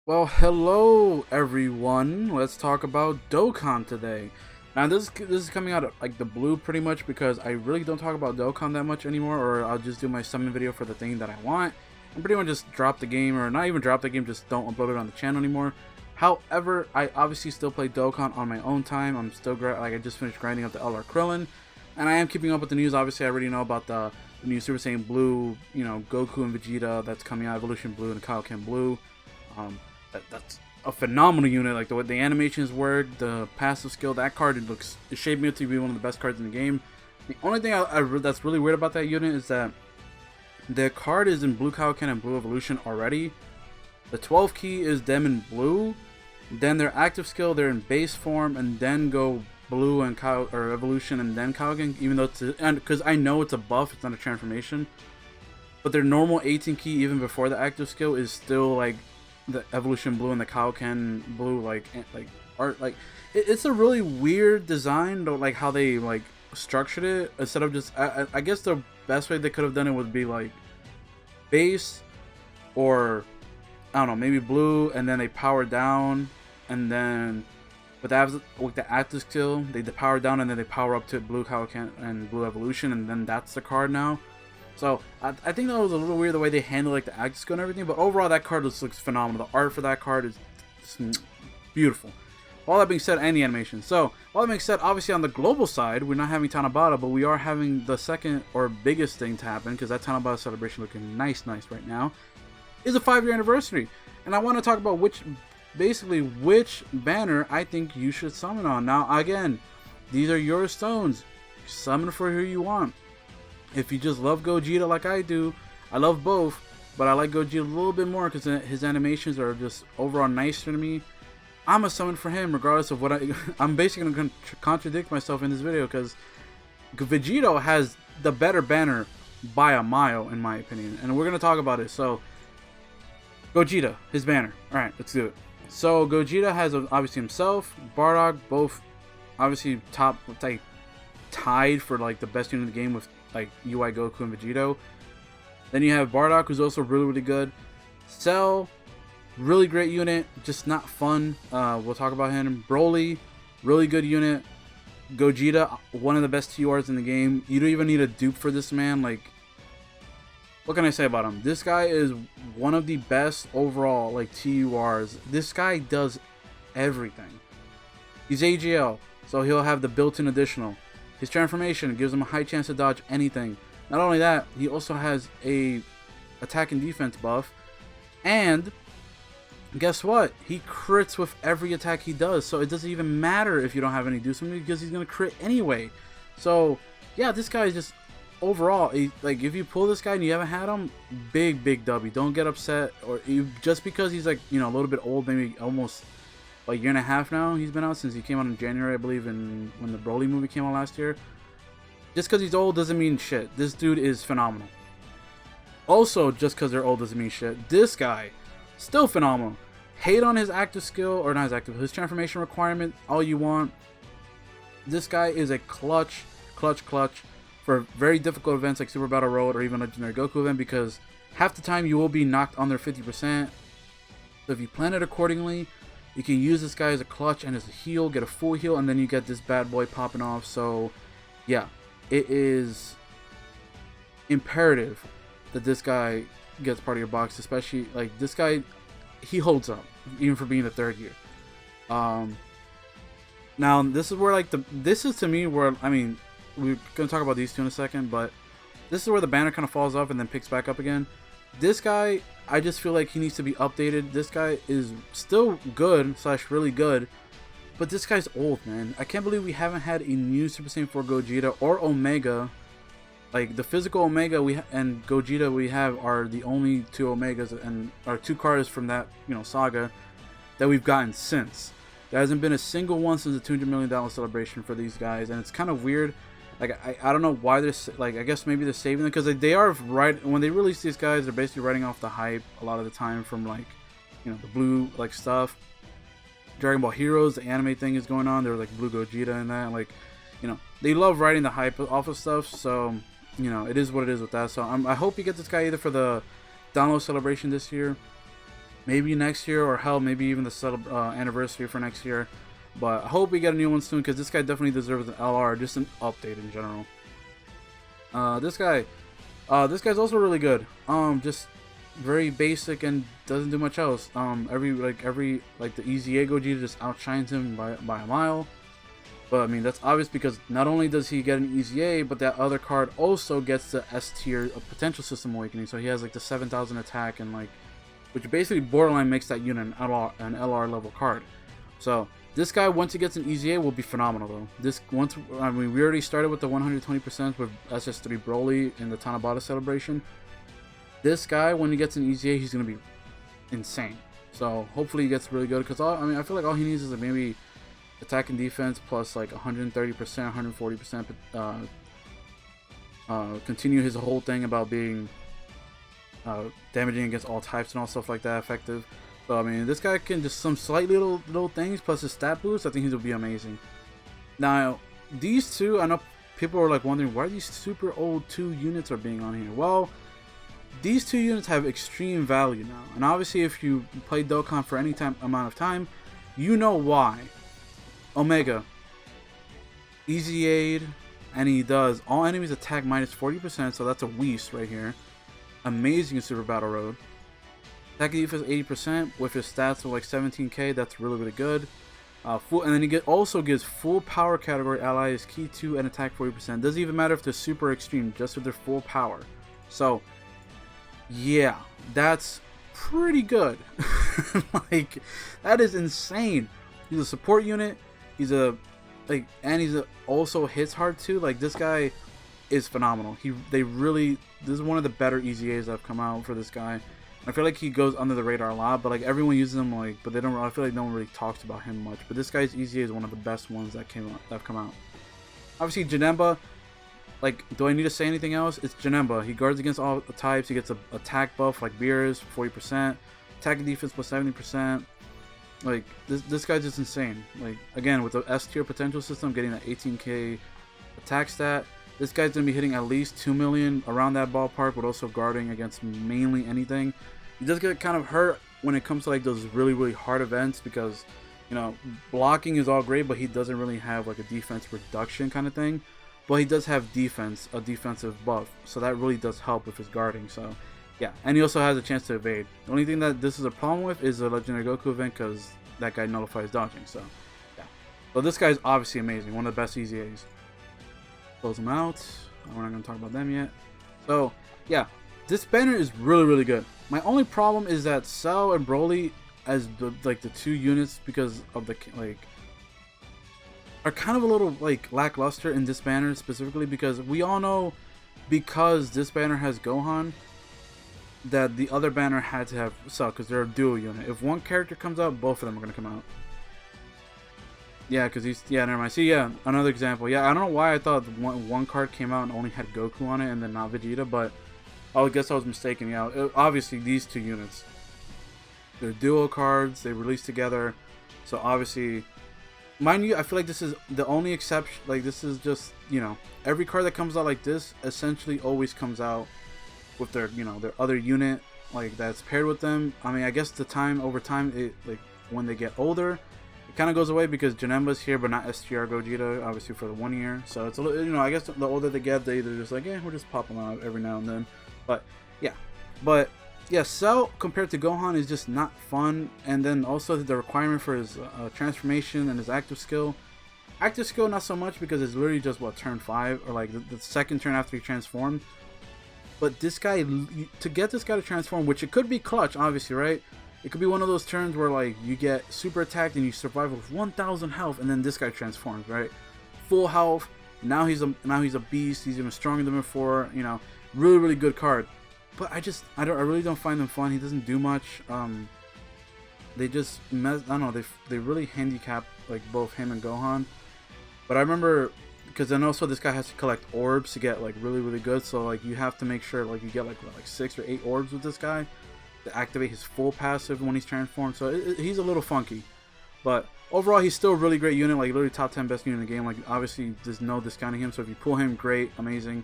Well, hello everyone. Let's talk about Dokkan today. Now this is coming out of like the blue pretty much because I really don't talk about Dokkan that much anymore, or I'll just do my summon video for the thing that I want and pretty much just drop the game, or not even drop the game, just don't upload it on the channel anymore. However, I obviously still play Dokkan on my own time. I'm still like I just finished grinding up the LR Krillin, and I am keeping up with the news. Obviously, I already know about the new Super Saiyan Blue, Goku and Vegeta that's coming out, Evolution Blue and Kaioken Blue. That's a phenomenal unit. Like the way the animations work, the passive skill, that card it shaped me up to be one of the best cards in the game. The only thing that's really weird about that unit is that the card is in Blue Kaioken and Blue Evolution already. The 12 key is them in blue. Then their active skill, they're in base form, and then go blue and or evolution and then Kaioken. Even though it's because I know it's a buff, it's not a transformation. But their normal 18 key, even before the active skill, is still like the evolution blue and the Kaioken blue, like art. Like it's a really weird design, though, like how they like structured it instead of just. I guess the best way they could have done it would be like base, or I don't know, maybe blue, and then they power down, and then with the active skill, they power down, and then they power up to blue Kaioken and blue evolution, and then that's the card now. So I think that was a little weird the way they handled like the active skill and everything, but overall that card just looks phenomenal. The art for that card is just beautiful. All that being said, and the animation. So all that being said, obviously on the global side, we're not having Tanabata, but we are having the second or biggest thing to happen, because that Tanabata celebration looking nice right now, is a 5-year anniversary. And I want to talk about which banner I think you should summon on. Now again, these are your stones. Summon for who you want. If you just love Gogeta like I do, I love both, but I like Gogeta a little bit more because his animations are just overall nicer to me. I'm a summon for him regardless of what I'm basically going to contradict myself in this video, because Vegito has the better banner by a mile in my opinion, and we're going to talk about it. So Gogeta, his banner. Alright, let's do it. So Gogeta has obviously himself, Bardock, both obviously top, like tied for like the best unit in the game with like UI Goku and Vegito. Then you have Bardock, who's also really good. Cell, really great unit, just not fun. We'll talk about him. Broly, really good unit. Gogeta, one of the best TURs in the game. You don't even need a dupe for this man. Like, what can I say about him? This guy is one of the best overall like TURs. This guy does everything. He's AGL, so he'll have the built-in additional. His transformation gives him a high chance to dodge anything. Not only that, he also has a attack and defense buff. And guess what? He crits with every attack he does. So it doesn't even matter if you don't have any do something, because he's going to crit anyway. So yeah, this guy is just overall, like if you pull this guy and you haven't had him, big W. Don't get upset, or just because he's like, a little bit old, maybe almost a year and a half now he's been out, since he came out in January, I believe, when the Broly movie came out last year. Just because he's old doesn't mean shit. This dude is phenomenal. Also, just because they're old doesn't mean shit. This guy, still phenomenal. Hate on his active skill, or not his active, his transformation requirement all you want. This guy is a clutch for very difficult events like Super Battle Road or even a Legendary Goku event, because half the time you will be knocked under 50%. So if you plan it accordingly, you can use this guy as a clutch and as a heal, get a full heal, and then you get this bad boy popping off. So yeah, it is imperative that this guy gets part of your box, especially like this guy, he holds up even for being the 3rd year. Now this is where this is to me where, I mean, we're gonna talk about these two in a second, but this is where the banner kind of falls off and then picks back up again. This guy, I just feel like he needs to be updated. This guy is still good / really good, but this guy's old, man. I can't believe we haven't had a new Super Saiyan 4 Gogeta or Omega. Like the physical Omega and Gogeta we have are the only 2 Omegas and are 2 cards from that saga that we've gotten since. There hasn't been a single one since the $200 million celebration for these guys, and it's kind of weird. Like I don't know why they're like, I guess maybe they're saving them, because they are right when they release these guys, they're basically writing off the hype a lot of the time from like the blue like stuff. Dragon Ball Heroes, the anime thing is going on. They're like Blue Gogeta and that, like they love writing the hype off of stuff. So it is what it is with that. So I hope you get this guy either for the download celebration this year, maybe next year, or hell, maybe even the anniversary for next year. But I hope we get a new one soon, because this guy definitely deserves an LR, just an update in general. This guy's also really good. Just very basic and doesn't do much else. Every the EZA Gogeta just outshines him by a mile. But I mean, that's obvious because not only does he get an EZA, but that other card also gets the S tier of potential system awakening. So he has like the 7,000 attack, and like, which basically borderline makes that unit an LR level card. So this guy, once he gets an EZA, will be phenomenal though. We already started with the 120% with SS3 Broly in the Tanabata celebration. This guy, when he gets an EZA, he's gonna be insane. So hopefully he gets really good, because I feel like all he needs is maybe attack and defense plus like 130%, 140%. Continue his whole thing about being damaging against all types and all stuff like that effective. So I mean, this guy can just some slight little things plus his stat boost. I think he'll be amazing. Now these two, I know people are like wondering why these super old 2 units are being on here. Well, these 2 units have extreme value now, and obviously if you play Dokkan for any amount of time, you know why. Omega, EZA'd, and he does all enemies attack minus 40%, so that's a Whis right here. Amazing in Super Battle Road. Attack and defense 80% with his stats of like 17k. That's really good. And then he also gives full power category allies key 2 and attack 40%. Doesn't even matter if they're super extreme, just with their full power. So yeah, that's pretty good. Like, that is insane. He's a support unit. He's also hits hard too. Like, this guy is phenomenal. This is one of the better EZAs that have come out for this guy. I feel like he goes under the radar a lot, but like everyone uses him, like, but they don't. I feel like no one really talks about him much. But this guy's EZA is one of the best ones that have come out. Obviously, Janemba. Like, do I need to say anything else? It's Janemba. He guards against all the types. He gets an attack buff like Beerus, 40%, attack and defense plus 70%. Like, this guy's just insane. Like, again, with the S tier potential system, getting that 18k attack stat, this guy's gonna be hitting at least 2 million around that ballpark, but also guarding against mainly anything. He does get kind of hurt when it comes to like those really hard events, because, you know, blocking is all great, but he doesn't really have like a defense reduction kind of thing. But he does have a defensive buff, so that really does help with his guarding. So yeah, and he also has a chance to evade. The only thing that this is a problem with is the Legendary Goku event, because that guy nullifies dodging. So yeah, but this guy's obviously amazing, one of the best EZAs. Close them out. We're not gonna talk about them yet. So yeah, this banner is really good. My only problem is that Cell and Broly as the 2 units, because of the are kind of a little like lackluster in this banner specifically, because we all know, because this banner has Gohan, that the other banner had to have Cell, because they're a dual unit. If one character comes out, both of them are going to come out. Yeah, because never mind. See, yeah, another example. Yeah, I don't know why I thought one card came out and only had Goku on it and then not Vegeta, but I guess I was mistaken. Yeah, obviously these 2 units, they're dual cards, they release together, so obviously, mind you, I feel like this is the only exception. Like, this is just, you know, every card that comes out like this essentially always comes out with their, you know, their other unit, like, that's paired with them. I mean, I guess over time, it, like, when they get older, it kind of goes away, because Janemba's here, but not STR Gogeta, obviously, for the 1 year. So it's a little, you know, I guess the older they get, they're just like, we'll just pop them out every now and then. But yeah, Cell compared to Gohan is just not fun. And then also the requirement for his transformation and his active skill. Active skill not so much, because it's literally just what, turn 5, or like the second turn after he transformed. But this guy, to get this guy to transform, which it could be clutch, obviously, right? It could be one of those turns where like you get super attacked and you survive with 1,000 health, and then this guy transforms, right? Full health. Now he's a beast. He's even stronger than before. You know, really good card. But I really don't find them fun. He doesn't do much. They just I don't know. They really handicap like both him and Gohan. But I remember, because then also this guy has to collect orbs to get like really good. So like you have to make sure like you get like 6 or 8 orbs with this guy to activate his full passive when he's transformed. So he's a little funky. But overall, he's still a really great unit. Like literally top 10 best unit in the game. Like obviously there's no discounting him. So if you pull him, great, amazing.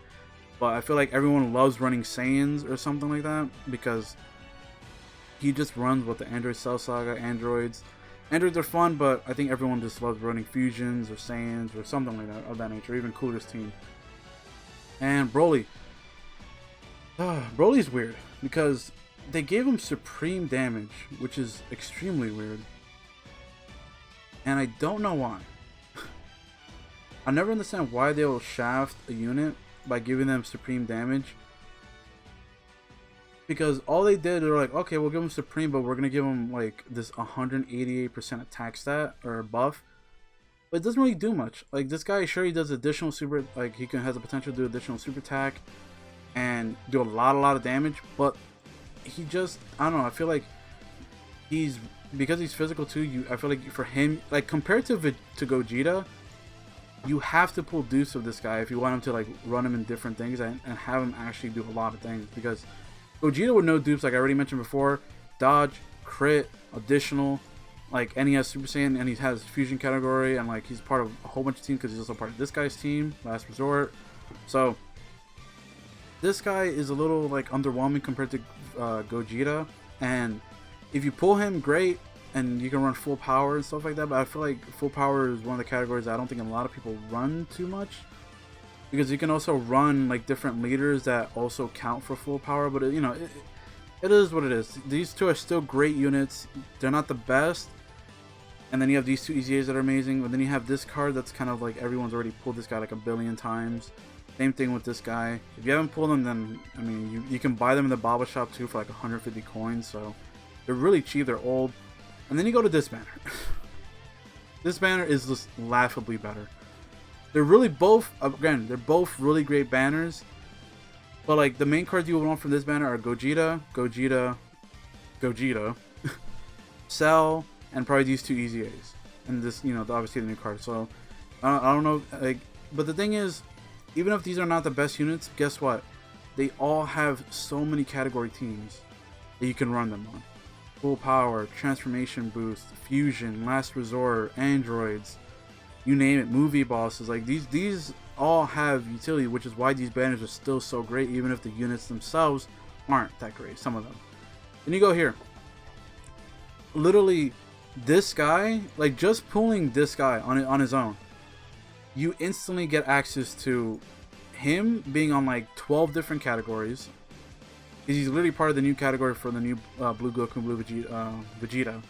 But I feel like everyone loves running Saiyans or something like that, because he just runs with the Android Cell Saga androids. Androids are fun, but I think everyone just loves running fusions or Saiyans or something like that of that nature, even Cooler's team. And Broly. Broly's weird because they gave him supreme damage, which is extremely weird. And I don't know why. I never understand why they will shaft a unit by giving them supreme damage. Because all they did, they're like, okay, we'll give him supreme, but we're gonna give him like this 188% attack stat or buff. But it doesn't really do much. Like this guy, sure, he does additional super, like he has the potential to do additional super attack and do a lot of damage. But he just, I don't know. I feel like because he's physical too. I feel like for him, like compared to Gogeta, you have to pull deuce of this guy if you want him to like run him in different things and have him actually do a lot of things. Because Gogeta with no dupes, like I already mentioned before, dodge, crit, additional, like, and he has Super Saiyan and he has fusion category and like he's part of a whole bunch of teams because he's also part of this guy's team, Last Resort. So this guy is a little like underwhelming compared to Gogeta, and if you pull him, great, and you can run full power and stuff like that. But I feel like full power is one of the categories I don't think a lot of people run too much, because you can also run like different leaders that also count for full power. But it, you know, it is what it is. These two are still great units. They're not the best. And then you have these two EZAs that are amazing. But then you have this card that's kind of like everyone's already pulled this guy like a billion times. Same thing with this guy. If you haven't pulled them, then I mean you can buy them in the Baba shop too for like 150 coins. So they're really cheap. They're old. And then you go to this banner. This banner is just laughably better. They're really both, again, they're both really great banners. But like the main cards you would want from this banner are Gogeta, Cell, and probably these two EZAs. And this, you know, obviously the new card. So I don't know, like, but the thing is, even if these are not the best units, guess what? They all have so many category teams that you can run them on. Full power, transformation boost, fusion, last resort, androids, you name it, movie bosses. Like these all have utility, which is why these banners are still so great, even if the units themselves aren't that great, some of them. Then you go here. Literally, this guy, like just pulling this guy on his own, you instantly get access to him being on like 12 different categories. He's literally part of the new category for the new Blue Goku, Blue Vegeta.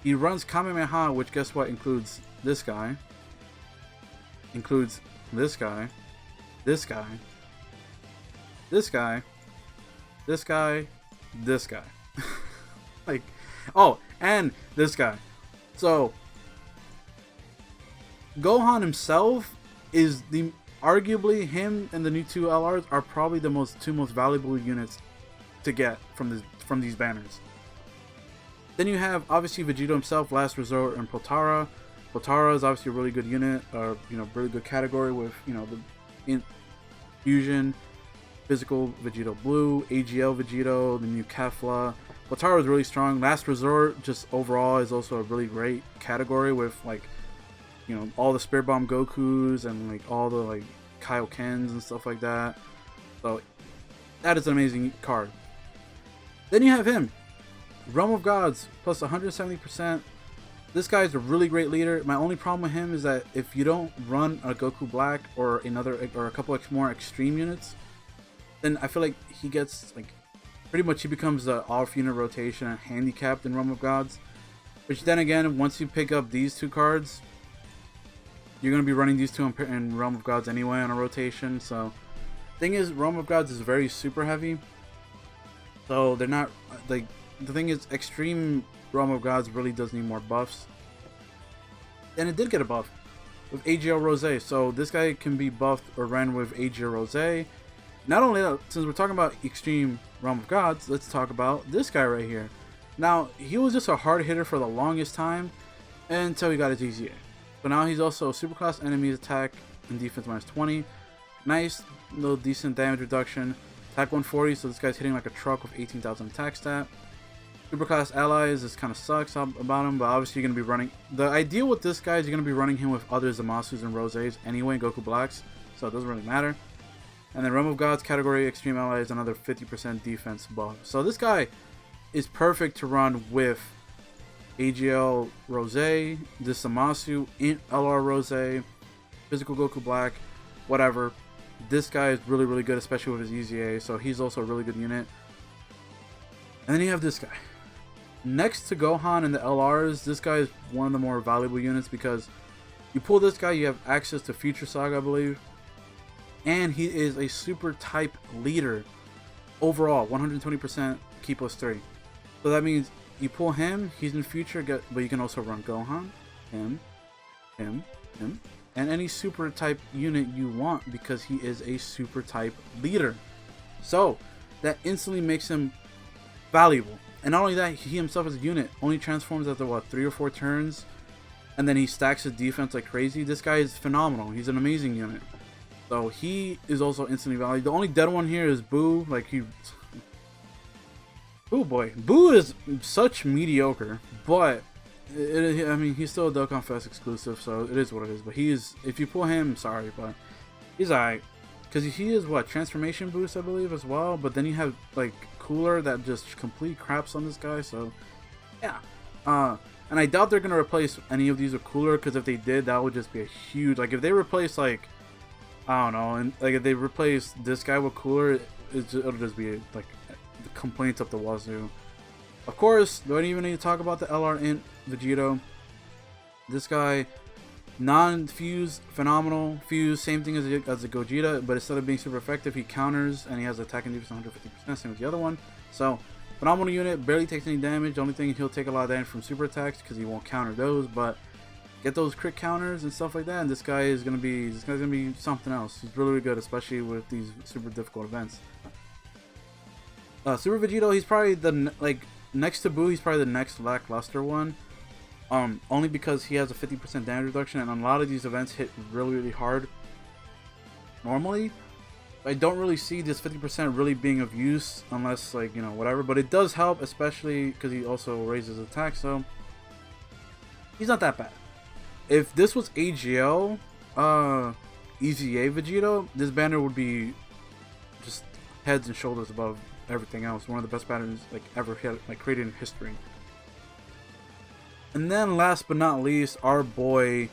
He runs Kamehameha, which guess what includes this guy, includes this guy, this guy, this guy, this guy, this guy. Like, oh, and this guy. So Gohan himself is the arguably him and the new two LRs are probably the two most valuable units to get from these banners. Then you have obviously Vegito himself, Last Resort, and Potara. Potara is obviously a really good unit, or you know, really good category with, you know, the fusion, physical Vegito Blue, AGL Vegito, the new Kefla. Potara is really strong. Last Resort just overall is also a really great category with like, you know, all the Spirit Bomb Gokus and like all the like Kaiokens and stuff like that. So that is an amazing card. Then you have him, Realm of Gods, plus 170%. This guy is a really great leader. My only problem with him is that if you don't run a Goku Black or a couple more extreme units, then I feel like he gets like pretty much he becomes the off unit rotation and handicapped in Realm of Gods. Which then again, once you pick up these two cards, you're going to be running these two in Realm of Gods anyway on a rotation. So thing is, Realm of Gods is very super heavy. So they're not like, the thing is, extreme Realm of Gods really does need more buffs. And it did get a buff with AGL Rose. So this guy can be buffed or ran with AGL Rose. Not only that, since we're talking about extreme Realm of Gods, let's talk about this guy right here. Now, he was just a hard hitter for the longest time until he got his EZA. So now he's also superclass enemies attack and defense minus 20. Nice little decent damage reduction. Attack 140, so this guy's hitting like a truck with 18,000 attack stat. Superclass allies, this kind of sucks about him, but obviously you're going to be running... The idea with this guy is you're going to be running him with other Zamasus and Roses anyway, Goku Blacks, so it doesn't really matter. And then Realm of Gods category extreme allies, another 50% defense buff. So this guy, is perfect to run with AGL Rose, this Zamasu, Int LR Rose, Physical Goku Black, whatever. This guy is really, really good, especially with his EZA, so he's also a really good unit. And then you have this guy. Next to Gohan and the LRs, this guy is one of the more valuable units because you pull this guy, you have access to Future Saga, I believe. And he is a super type leader. Overall, 120% Ki plus 3. So that means you pull him, he's in Future, but you can also run Gohan, him, and any super type unit you want because he is a super type leader. So that instantly makes him valuable. And not only that, he himself as a unit only transforms after what, 3 or 4 turns, and then he stacks his defense like crazy. This guy is phenomenal. He's an amazing unit. So he is also instantly valued. The only dead one here is Boo. Like Boo boy. Boo is such mediocre, but I mean, he's still a Dokkan Fest exclusive, so it is what it is. But he is, if you pull him, sorry, but he's alright. Because he is what, transformation boost, I believe, as well. But then you have like Cooler that just complete craps on this guy, so yeah. And I doubt they're gonna replace any of these with Cooler, because if they did, that would just be a huge, like if they replace like, I don't know, and like if they replace this guy with Cooler, it'll just be like the complaints up the wazoo. Of course, don't even need to talk about the LR Int Vegito. This guy, non-fuse, phenomenal. Fuse, same thing as a Gogeta, but instead of being super effective, he counters and he has attack and defense 150%, same as the other one. So, phenomenal unit, barely takes any damage. The only thing, he'll take a lot of damage from super attacks because he won't counter those, but get those crit counters and stuff like that, and this guy is gonna be something else. He's really, really good, especially with these super difficult events. Super Vegito, he's probably the next to Boo, he's probably the next lackluster one. Only because he has a 50% damage reduction, and a lot of these events hit really, really hard. Normally, I don't really see this 50% really being of use unless, like, you know, whatever. But it does help, especially because he also raises attack, so he's not that bad. If this was AGL, EZA Vegito, this banner would be just heads and shoulders above everything else. One of the best banners like ever created in history. And then last but not least, our boy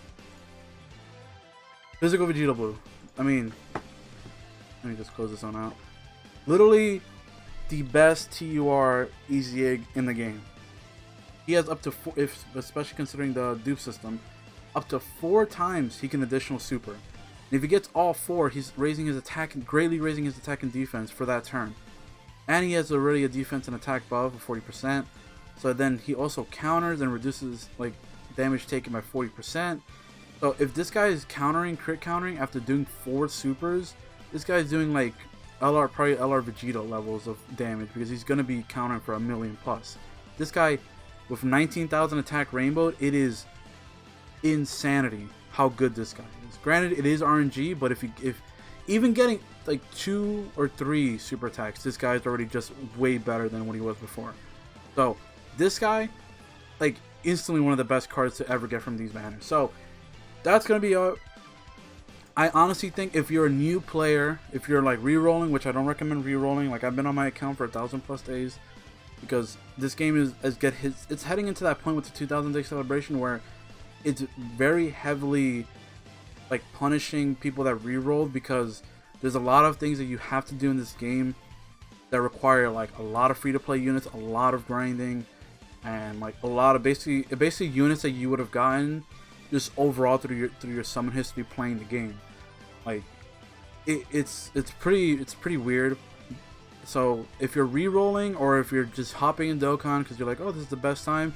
Physical Vegito Blue. I mean, let me just close this one out. Literally the best TUR EZA in the game. He has up to 4, especially considering the dupe system, up to 4 times he can additional super. And if he gets all 4, he's raising his attack, greatly raising his attack and defense for that turn. And he has already a defense and attack buff of 40%. So then he also counters and reduces like damage taken by 40%. So if this guy is crit countering after doing 4 supers, this guy is doing like probably LR Vegito levels of damage because he's gonna be countering for 1,000,000 plus. This guy with 19,000 attack rainbowed, it is insanity how good this guy is. Granted, it is RNG, but if even getting like 2 or 3 super attacks, this guy is already just way better than what he was before. So this guy, like, instantly one of the best cards to ever get from these banners. So that's gonna be I honestly think if you're a new player, if you're like re-rolling, which I don't recommend re-rolling, like I've been on my account for 1,000+ days, because this game it's heading into that point with the 2,000 day celebration where it's very heavily like punishing people that re-rolled, because there's a lot of things that you have to do in this game that require like a lot of free-to-play units, a lot of grinding, and like a lot of basically units that you would have gotten just overall through your summon history playing the game. Like it's pretty weird. So if you're re-rolling or if you're just hopping in Dokkan because you're like, oh, this is the best time,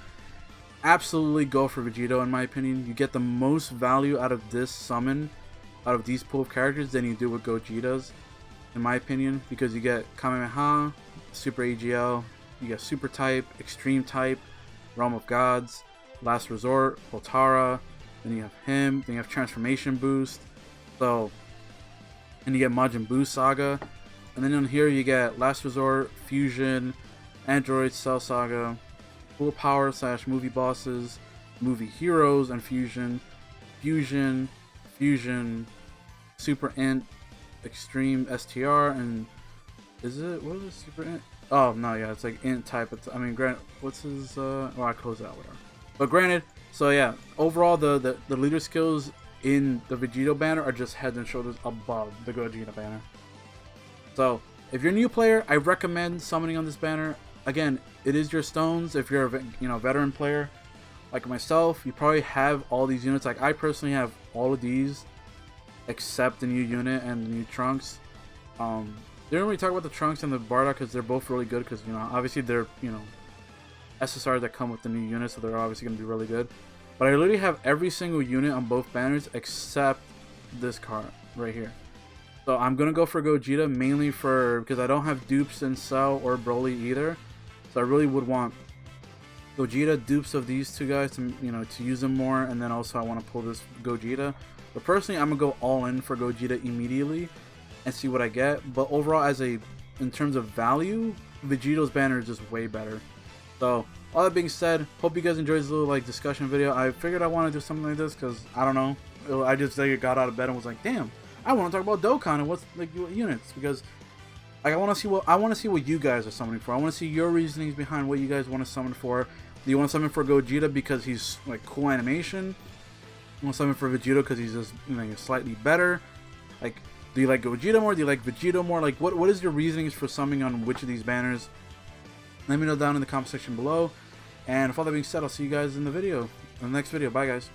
absolutely go for Vegito. In my opinion, you get the most value out of this summon, out of these pool of characters, than you do with Gogeta's, in my opinion, because you get Kamehameha, Super AGL, you get Super Type, Extreme Type, Realm of Gods, Last Resort, Potara, then you have him, then you have Transformation Boost, so, and you get Majin Buu Saga, and then on here you get Last Resort, Fusion, Android Cell Saga, Full Power / Movie Bosses, Movie Heroes, and Fusion, Super Int, Extreme STR, and what is it Super Int? Oh no, yeah, it's like int type. I mean, granted, what's his? Well, I close out whatever. But granted, so yeah, overall the leader skills in the Vegito banner are just head and shoulders above the Gogeta banner. So if you're a new player, I recommend summoning on this banner. Again, it is your stones. If you're a veteran player like myself, you probably have all these units. Like I personally have all of these except the new unit and the new trunks. They don't really talk about the trunks and the Bardock because they're both really good because, obviously they're, SSRs that come with the new units, so they're obviously going to be really good. But I literally have every single unit on both banners except this card right here. So I'm going to go for Gogeta mainly because I don't have dupes in Cell or Broly either. So I really would want Gogeta, dupes of these two guys to, to use them more. And then also I want to pull this Gogeta. But personally, I'm going to go all in for Gogeta immediately and see what I get. But overall, in terms of value, Vegito's banner is just way better. So all that being said, hope you guys enjoyed this little discussion video. I figured I want to do something like this because I don't know, I just got out of bed and was like, damn, I want to talk about Dokkan and what's units, because I want to see what you guys are summoning for. I want to see your reasonings behind what you guys want to summon for. Do you want to summon for Gogeta because he's cool animation? You want to summon for Vegito because he's just slightly better? Do you like Gogeta more? Do you like Vegito more? What is your reasonings for summoning on which of these banners? Let me know down in the comment section below. And with all that being said, I'll see you guys in the next video. Bye, guys.